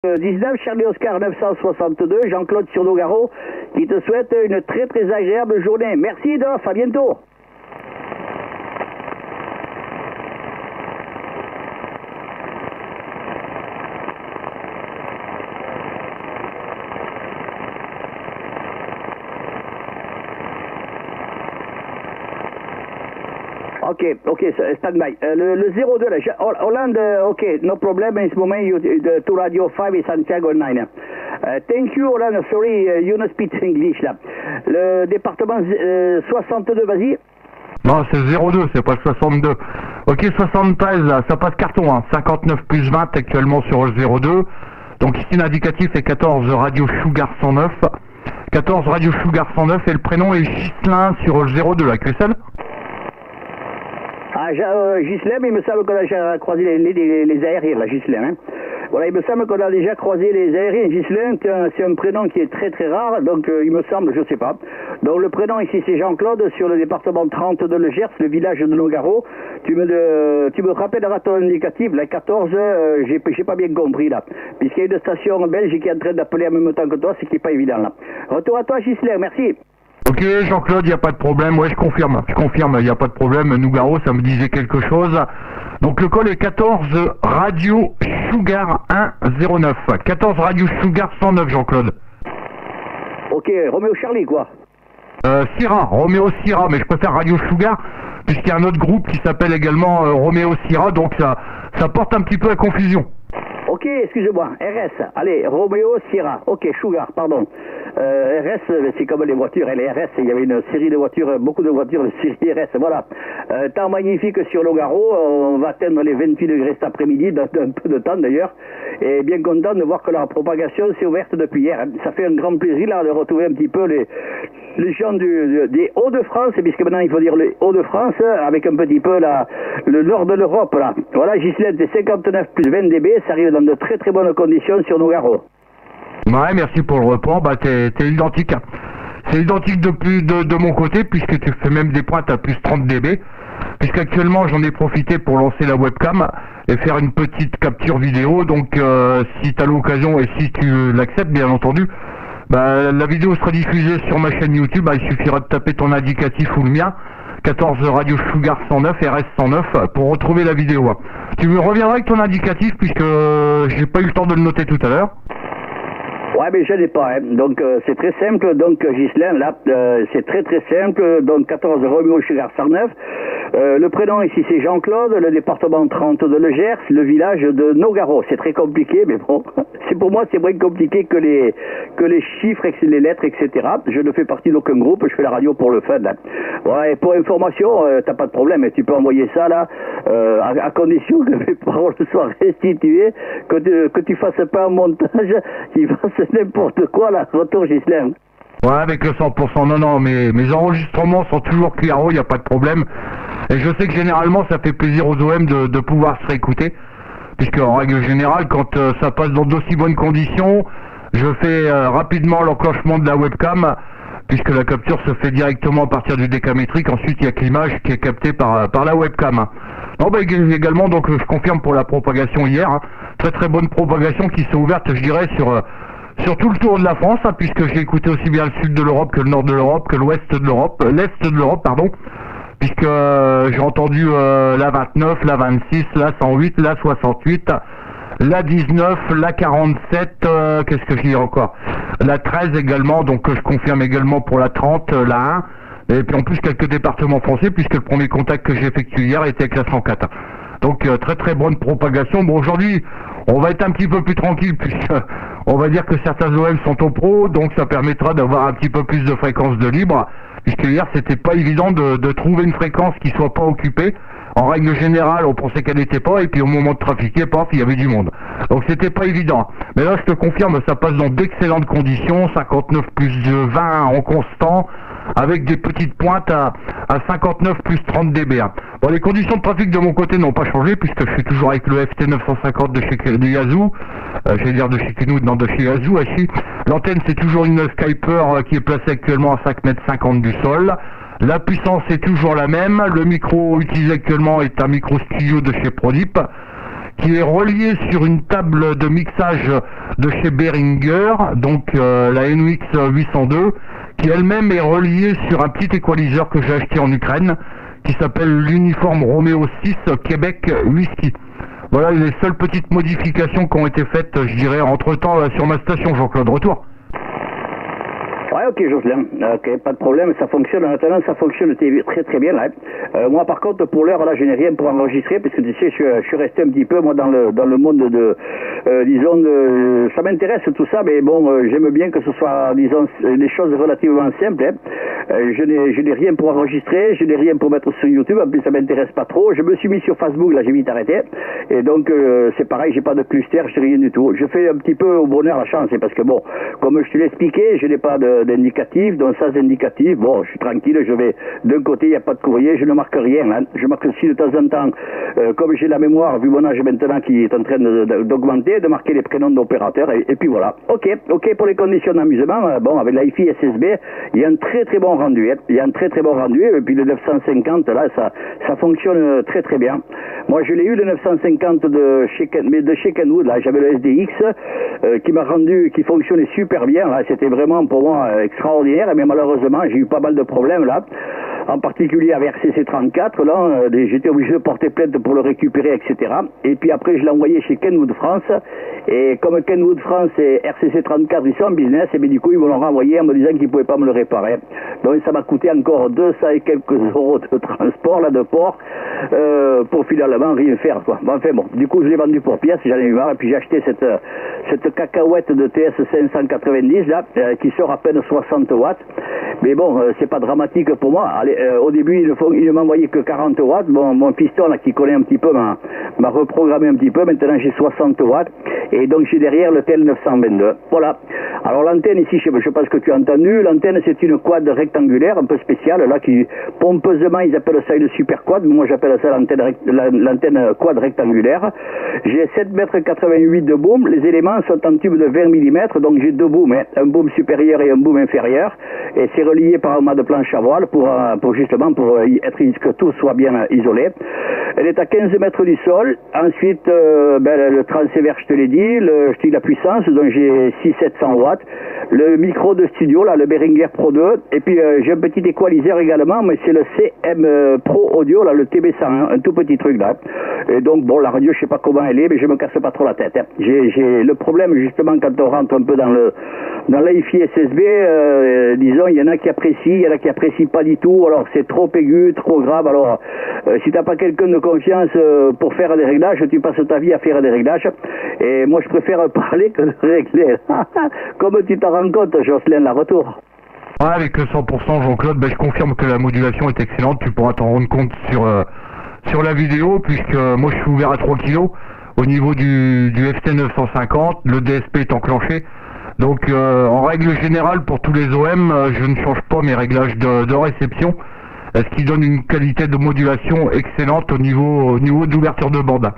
19, Charlie Oscar 962, Jean-Claude sur Nogaro, qui te souhaite une très très agréable journée. Merci Doff, à bientôt. Ok, stand-by. Le 02, là, Hollande, ok, no problem, in this moment, to Radio 5 et Santiago 9. Thank you, Hollande, sorry, you don't speak English, là. Le département 62, vas-y. Non, c'est 02, c'est pas 62. Ok, 73, là, ça passe carton, hein. 59 plus 20 actuellement sur le 02. Donc ici l'indicatif est 14 Radio Sugar 109. 14 Radio Sugar 109 et le prénom est Ghislain sur le 02, la QSL. Ah, Ghislain, mais il me semble qu'on a déjà croisé les aériens, là, Ghislain. Hein. Voilà, il me semble qu'on a déjà croisé les aériens. Ghislain, c'est un prénom qui est très très rare, donc il me semble, je sais pas. Donc le prénom ici c'est Jean-Claude, sur le département 30 de Le Gers, le village de Nogaro. Tu me rappelleras ton indicatif, la 14, j'ai pas bien compris là. Puisqu'il y a une station belge qui est en train d'appeler en même temps que toi, ce qui est pas évident là. Retour à toi Ghislain, merci. Ok Jean-Claude, il n'y a pas de problème, ouais je confirme, il n'y a pas de problème, Nougaro ça me disait quelque chose. Donc le call est 14 Radio Sugar 109, 14 Radio Sugar 109 Jean-Claude. Ok, Roméo Charlie quoi. Syrah, Roméo Syrah, mais je préfère Radio Sugar, puisqu'il y a un autre groupe qui s'appelle également Roméo Syrah, donc ça porte un petit peu à confusion. Ok, excusez-moi, RS, allez, Roméo Sierra, ok, Sugar, pardon. RS, c'est comme les voitures, les RS, il y avait une série de voitures, beaucoup de voitures de série RS, voilà. Temps magnifique sur Nogaro, on va atteindre les 28 degrés cet après-midi, dans un peu de temps d'ailleurs, et bien content de voir que la propagation s'est ouverte depuis hier. Ça fait un grand plaisir là de retrouver un petit peu les gens des Hauts-de-France, puisque maintenant il faut dire les Hauts-de-France, avec un petit peu le nord de l'Europe là. Voilà, Ghislaine, c'est 59 plus 20 dB, ça arrive dans de très très bonnes conditions sur Nogaro. Ouais, merci pour le report, bah t'es identique. C'est identique de mon côté, puisque tu fais même des pointes à plus 30 dB, puisqu'actuellement j'en ai profité pour lancer la webcam et faire une petite capture vidéo, donc si tu as l'occasion et si tu l'acceptes bien entendu, bah la vidéo sera diffusée sur ma chaîne YouTube, bah, il suffira de taper ton indicatif ou le mien, 14 Radio Sugar 109, RS 109, pour retrouver la vidéo. Tu me reviendras avec ton indicatif, puisque j'ai pas eu le temps de le noter tout à l'heure. Ouais, mais je n'ai pas, hein. Donc c'est très simple, donc Ghislain, là, c'est très très simple, donc 14 Roméo Sugar 109, le prénom ici c'est Jean-Claude, le département 30 de Le Gers, le village de Nogaro, c'est très compliqué, mais bon, pour moi c'est moins compliqué que les chiffres, les lettres, etc. Je ne fais partie d'aucun groupe, je fais la radio pour le fun, là. Ouais, et pour information, t'as pas de problème, tu peux envoyer ça là, à condition que mes paroles soient restituées, que tu fasses pas un montage qui fasse n'importe quoi là, retour Ghislain. Ouais, avec le 100%, non, mais mes enregistrements sont toujours clairs, il n'y a pas de problème. Et je sais que généralement ça fait plaisir aux OM de pouvoir se réécouter, puisque en règle générale, quand ça passe dans d'aussi bonnes conditions, je fais rapidement l'enclenchement de la webcam, puisque la capture se fait directement à partir du décamétrique, ensuite il n'y a que l'image qui est captée par la webcam. Non, bah, également, donc je confirme pour la propagation hier, hein, très très bonne propagation qui s'est ouverte, je dirais, sur tout le tour de la France, hein, puisque j'ai écouté aussi bien le sud de l'Europe que le nord de l'Europe, que l'ouest de l'Europe, l'est de l'Europe, pardon, puisque j'ai entendu la 29, la 26, la 108, la 68, la 19, la 47, qu'est-ce que je dis encore, la 13 également, donc je confirme également pour la 30, la 1, et puis en plus quelques départements français, puisque le premier contact que j'ai effectué hier était avec la 104. Donc très très bonne propagation. Bon, aujourd'hui, on va être un petit peu plus tranquille, puisque on va dire que certains OM sont au pro, donc ça permettra d'avoir un petit peu plus de fréquence de libre, puisque hier c'était pas évident de trouver une fréquence qui soit pas occupée. En règle générale, on pensait qu'elle n'était pas, et puis au moment de trafiquer, paf, il y avait du monde. Donc c'était pas évident. Mais là, je te confirme, ça passe dans d'excellentes conditions, 59 plus 20 en constant, avec des petites pointes à 59 plus 30 dB. Bon, les conditions de trafic de mon côté n'ont pas changé, puisque je suis toujours avec le FT 950 de Yazoo, j'allais dire de chez Kenwood, non, de chez Yazoo, Hachi. L'antenne, c'est toujours une Skyper qui est placée actuellement à 5,50 m du sol. La puissance est toujours la même. Le micro utilisé actuellement est un micro studio de chez Prodip, qui est relié sur une table de mixage de chez Behringer, donc la NX 802, qui elle-même est reliée sur un petit équaliseur que j'ai acheté en Ukraine, qui s'appelle l'Uniforme Romeo 6 Québec Whisky. Voilà les seules petites modifications qui ont été faites, je dirais, entre-temps sur ma station. Jean-Claude, retour. Ouais, ok, Jocelyn. Ok, pas de problème, ça fonctionne. Maintenant, ça fonctionne très très bien là. Moi, par contre, pour l'heure, là, je n'ai rien pour enregistrer, parce que tu sais, je suis resté un petit peu, moi, dans le monde de, disons, ça m'intéresse tout ça, mais bon, j'aime bien que ce soit, disons, des choses relativement simples. Je n'ai rien pour enregistrer, je n'ai rien pour mettre sur YouTube, en plus, ça m'intéresse pas trop. Je me suis mis sur Facebook, là, j'ai vite arrêté. Et donc, c'est pareil, j'ai pas de cluster, je n'ai rien du tout. Je fais un petit peu au bonheur la chance, parce que bon, comme je te l'ai expliqué, je n'ai pas d'indicatif, donc sans indicatif, bon, je suis tranquille, je vais d'un côté, il n'y a pas de courrier, je ne marque rien, hein. Je marque aussi de temps en temps, comme j'ai la mémoire, vu mon âge maintenant qui est en train d'augmenter, de marquer les prénoms d'opérateurs, et puis voilà. Ok pour les conditions d'amusement, bon, avec l'IFI SSB, il y a un très très bon rendu, hein. Il y a un très très bon rendu, et puis le 950, là, ça fonctionne très très bien. Moi, je l'ai eu le 950 de chez Kenwood, là, j'avais le SDX, qui fonctionnait super bien, là, c'était vraiment pour moi extraordinaire, mais malheureusement j'ai eu pas mal de problèmes là, en particulier avec RCC34 là, j'étais obligé de porter plainte pour le récupérer, etc. Et puis après je l'ai envoyé chez Kenwood France, et comme Kenwood France et RCC34 ils sont en business, et bien du coup ils me l'ont renvoyé en me disant qu'ils ne pouvaient pas me le réparer. Donc ça m'a coûté encore 200 et quelques euros de transport là, de port, pour finalement rien faire quoi. Bon, enfin bon, du coup je l'ai vendu pour pièces, j'en ai eu marre, et puis j'ai acheté cette cacahuète de TS 590 là, qui sort à peine 60 watts, mais bon, c'est pas dramatique pour moi. Allez, au début il ne m'envoyait que 40 watts, bon, mon piston là qui connaît un petit peu m'a reprogrammé un petit peu, maintenant j'ai 60 watts, et donc j'ai derrière le TEL 922, voilà. Alors l'antenne ici, je pense que tu as entendu, l'antenne c'est une quad rectangulaire un peu spéciale, là qui pompeusement ils appellent ça une super quad, mais moi j'appelle ça l'antenne quad rectangulaire. J'ai 7,88 m de boom, les éléments sont en tube de 20 mm, donc j'ai deux booms, hein, un boom supérieur et un boom inférieur, et c'est relié par un mât de planche à voile pour être que tout soit bien isolé. Elle est à 15 mètres du sol. Ensuite, le transcévert, je te l'ai dit, je te dis la puissance, donc j'ai 600-700 watts. Le micro de studio, là, le Behringer Pro 2, et puis j'ai un petit équaliseur également, mais c'est le CM Pro Audio, là, le TB101, un tout petit truc là. Et donc, bon, la radio, je sais pas comment elle est, mais je me casse pas trop la tête. Hein. J'ai le problème, justement, quand on rentre un peu dans l'IFI SSB, disons, il y en a qui apprécient, il y en a qui apprécient pas du tout, alors c'est trop aigu, trop grave, alors si t'as pas quelqu'un de confiance pour faire des réglages, tu passes ta vie à faire des réglages, et moi je préfère parler que de régler. Comme tu t'en rends compte, Jocelyn, la retour. Ouais, avec le 100% Jean-Claude, je confirme que la modulation est excellente, tu pourras t'en rendre compte sur la vidéo, puisque moi je suis ouvert à 3 kg au niveau du FT 950, le DSP est enclenché. Donc en règle générale pour tous les OM, je ne change pas mes réglages de réception, ce qui donne une qualité de modulation excellente au niveau d'ouverture de bande.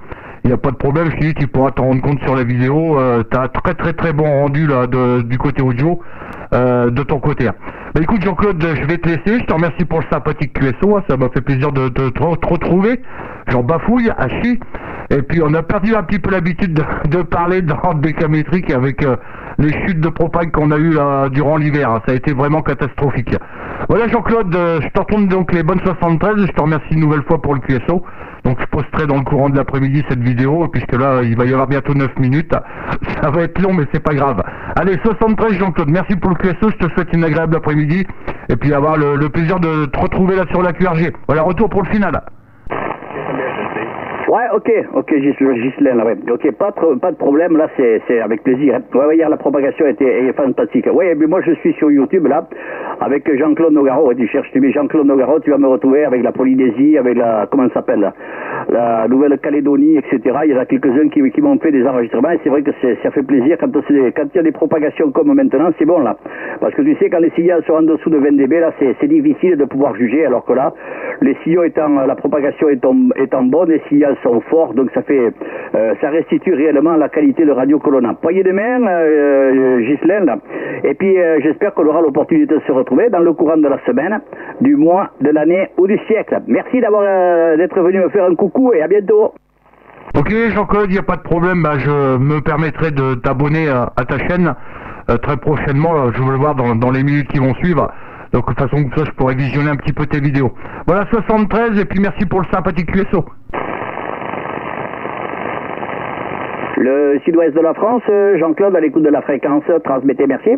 Il n'y a pas de problème, je te dis, tu pourras t'en rendre compte sur la vidéo, tu as un très très très bon rendu là du côté audio de ton côté. Écoute Jean-Claude, je vais te laisser, je te remercie pour le sympathique QSO, ça m'a fait plaisir de te retrouver, j'en bafouille, à chi, et puis on a perdu un petit peu l'habitude de parler de rente décamétrique avec les chutes de propane qu'on a eues là durant l'hiver, ça a été vraiment catastrophique. Voilà Jean-Claude, je te retourne donc les bonnes 73, je te remercie une nouvelle fois pour le QSO. Donc je posterai dans le courant de l'après-midi cette vidéo, puisque là il va y avoir bientôt 9 minutes. Ça va être long mais c'est pas grave. Allez, 73 Jean-Claude, merci pour le QSO, je te souhaite une agréable après-midi. Et puis avoir le plaisir de te retrouver là sur la QRG. Voilà, retour pour le final. Ouais, ok, Ghislain, là, ouais. Ok, pas de problème, là, c'est avec plaisir. Hein. Ouais, hier, la propagation est fantastique. Ouais, mais moi, je suis sur YouTube, là, avec Jean-Claude Nogaro. Ouais, tu mets Jean-Claude Nogaro, tu vas me retrouver avec la Polynésie, avec comment ça s'appelle, la Nouvelle-Calédonie, etc. Il y en a quelques-uns qui m'ont fait des enregistrements, et c'est vrai que ça fait plaisir quand il y a des propagations comme maintenant, c'est bon, là. Parce que tu sais, quand les signaux sont en dessous de 20 dB, là, c'est difficile de pouvoir juger, alors que là, les signaux la propagation étant bonne, les signaux sont forts, donc ça restitue réellement la qualité de radio que l'on a. Poignée de main, Ghislain, là. Et puis j'espère qu'on aura l'opportunité de se retrouver dans le courant de la semaine, du mois, de l'année ou du siècle. Merci d'être venu me faire un coucou et à bientôt. Ok Jean-Claude, il n'y a pas de problème, bah, je me permettrai de t'abonner à ta chaîne très prochainement, je veux le voir dans les minutes qui vont suivre. Donc de toute façon, ça, je pourrais visionner un petit peu tes vidéos. Voilà, 73, et puis merci pour le sympathique QSO. Le sud-ouest de la France, Jean-Claude à l'écoute de la fréquence, transmettez, merci.